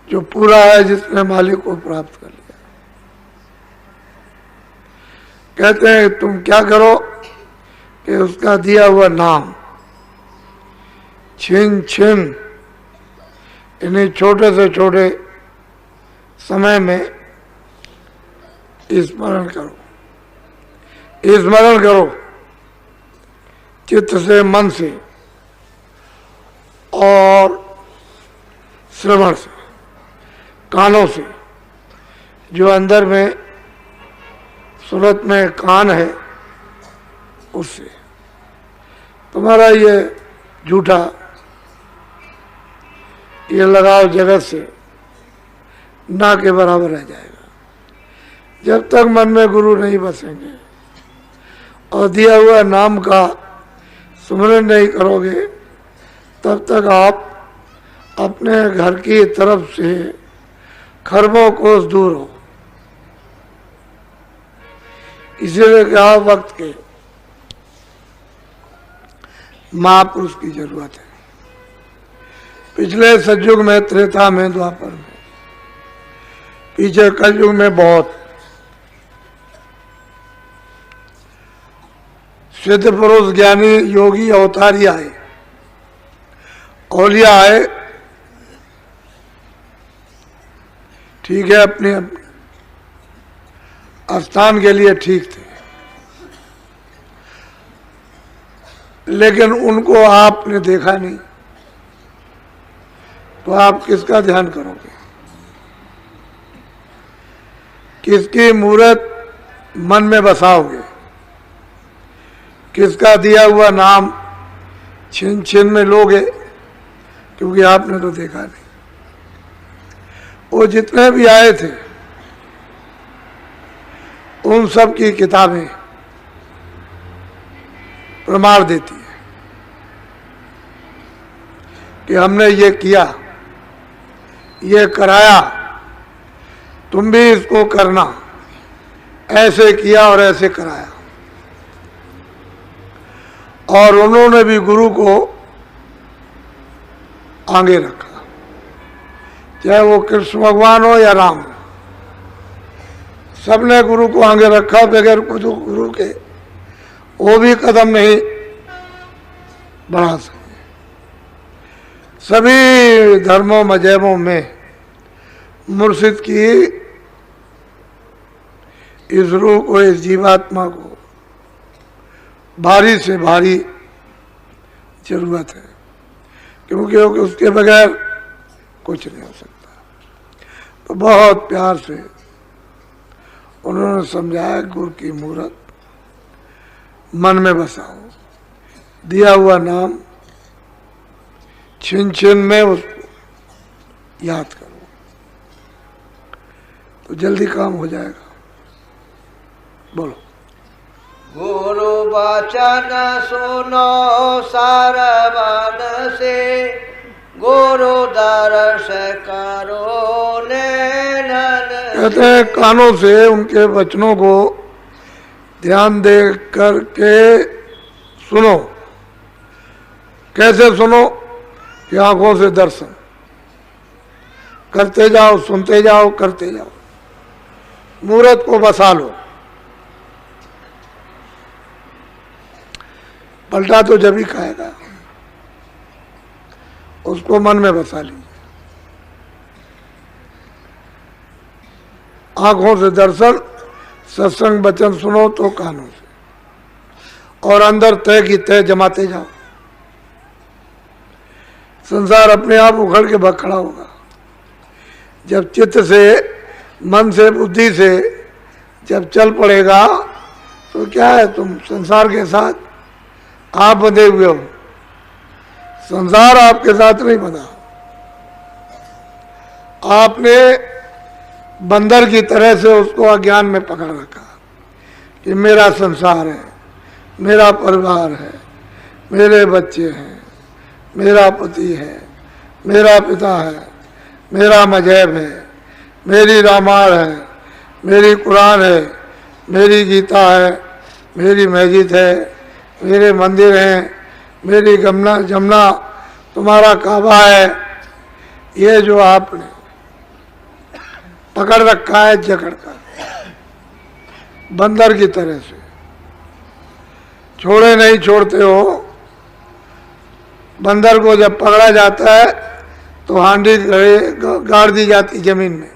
जो पूरा है, जिसने मालिक को प्राप्त कर लिया। कहते हैं तुम क्या करो कि उसका दिया हुआ नाम छिन छिन इन्हीं छोटे से छोटे समय में स्मरण करो, स्मरण करो चित्त से, मन से और श्रवण से, कानों से। जो अंदर में सूरत में कान है उससे तुम्हारा ये झूठा ये लगाव जगत से ना के बराबर रह जाएगा। जब तक मन में गुरु नहीं बसेंगे और दिया हुआ नाम का सुमरन नहीं करोगे, तब तक आप अपने घर की तरफ से खरबों कोस दूर हो। इसीलिए कहा वक्त के महापुरुष की जरूरत है। पिछले सतयुग में, त्रेता में, द्वापर में, पीछे कलयुग में बहुत सिद्ध पुरुष, ज्ञानी, योगी, अवतारी आए, औलिया आए। ठीक है, अपने अपने स्थान के लिए ठीक थे, लेकिन उनको आपने देखा नहीं, तो आप किसका ध्यान करोगे? किसकी मूर्त मन में बसाओगे? किसका दिया हुआ नाम छिन छिन में लोगे? क्योंकि आपने तो देखा नहीं। वो जितने भी आए थे उन सब की किताबें प्रमाण देती है कि हमने ये किया, ये कराया, तुम भी इसको करना, ऐसे किया और ऐसे कराया। और उन्होंने भी गुरु को आगे रखा, चाहे वो कृष्ण भगवान हो या राम हो, सबने गुरु को आगे रखा। बगैर कुछ गुरु के वो भी कदम नहीं बढ़ा सके। सभी धर्मों मजहबों में मुर्शिद की इस रूह को, इस जीवात्मा को भारी से भारी जरूरत है, क्योंकि उसके बगैर कुछ नहीं हो सकता। तो बहुत प्यार से उन्होंने समझाया, गुरु की मूर्त मन में बसाओ, दिया हुआ नाम छिन छिन में उसको याद करो, तो जल्दी काम हो जाएगा। बोलो। गुरु वचन सुनो सरवन से, गुरु दर्श करो नैनन। कहते हैं कानों से उनके वचनों को ध्यान दे करके सुनो। कैसे सुनो? कि आंखों से दर्शन करते जाओ, सुनते जाओ, करते जाओ, मूर्त को बसा लो। पलटा तो जब ही खाएगा, उसको मन में बसा लीजिए। आंखों से दर्शन, सत्संग वचन सुनो तो कानों से, और अंदर तय की तय जमाते जाओ। संसार अपने आप उखड़ के भाग खड़ा होगा। जब चित्त से, मन से, बुद्धि से जब चल पड़ेगा, तो क्या है, तुम संसार के साथ आप बंधे हुए हो, संसार आपके साथ नहीं बंधा। आपने बंदर की तरह से उसको अज्ञान में पकड़ रखा कि मेरा संसार है, मेरा परिवार है, मेरे बच्चे हैं, मेरा पति है, मेरा पिता है, मेरा मजहब है, मेरी रामायण है, मेरी कुरान है, मेरी गीता है, मेरी मस्जिद है, मेरे मंदिर हैं, मेरी जमुना, तुम्हारा काबा है। ये जो आपने पकड़ रखा है जकड़ कर, बंदर की तरह से छोड़े नहीं छोड़ते हो। बंदर को जब पकड़ा जाता है तो हांडी गाड़ दी जाती जमीन में,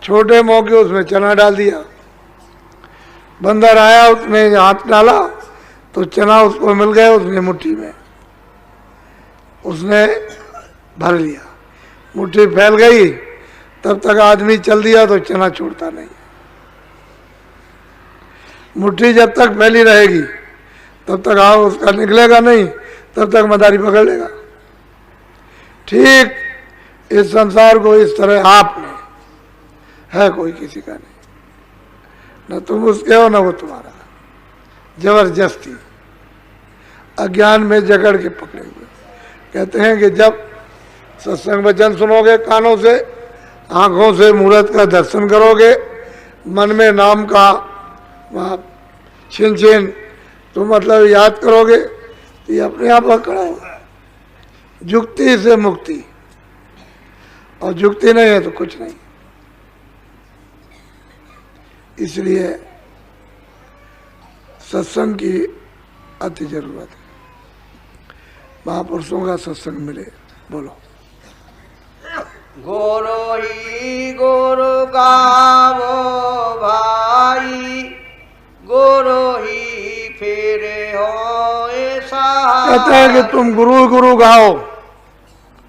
छोटे मौके उसमें चना डाल दिया। बंदर आया, उसने हाथ डाला तो चना उसको मिल गया, उसने मुट्ठी में उसने भर लिया, मुट्ठी फैल गई। तब तक आदमी चल दिया तो चना छोड़ता नहीं। मुट्ठी जब तक फैली रहेगी तब तक हाथ उसका निकलेगा नहीं, तब तक मदारी पकड़ लेगा। ठीक इस संसार को इस तरह आपने है, कोई किसी का नहीं, न तुम उसके हो न वो तुम्हारा। जबरदस्ती अज्ञान में जकड़ के पकड़े हुए। कहते हैं कि जब सत्संग वचन सुनोगे कानों से, आंखों से मूर्त का दर्शन करोगे, मन में नाम का वहाँ छिन छिन तो मतलब याद करोगे तो ये अपने आप पकड़ा होगा। जुक्ति से मुक्ति, और जुक्ति नहीं है तो कुछ नहीं। इसलिए सत्संग की अति जरूरत है। महापुरुषों का सत्संग मिले। बोलो। गुरु ही गुरु गावो भाई, गुरु ही फिर हो ऐसा। कहते हैं कि तुम गुरु गुरु गाओ,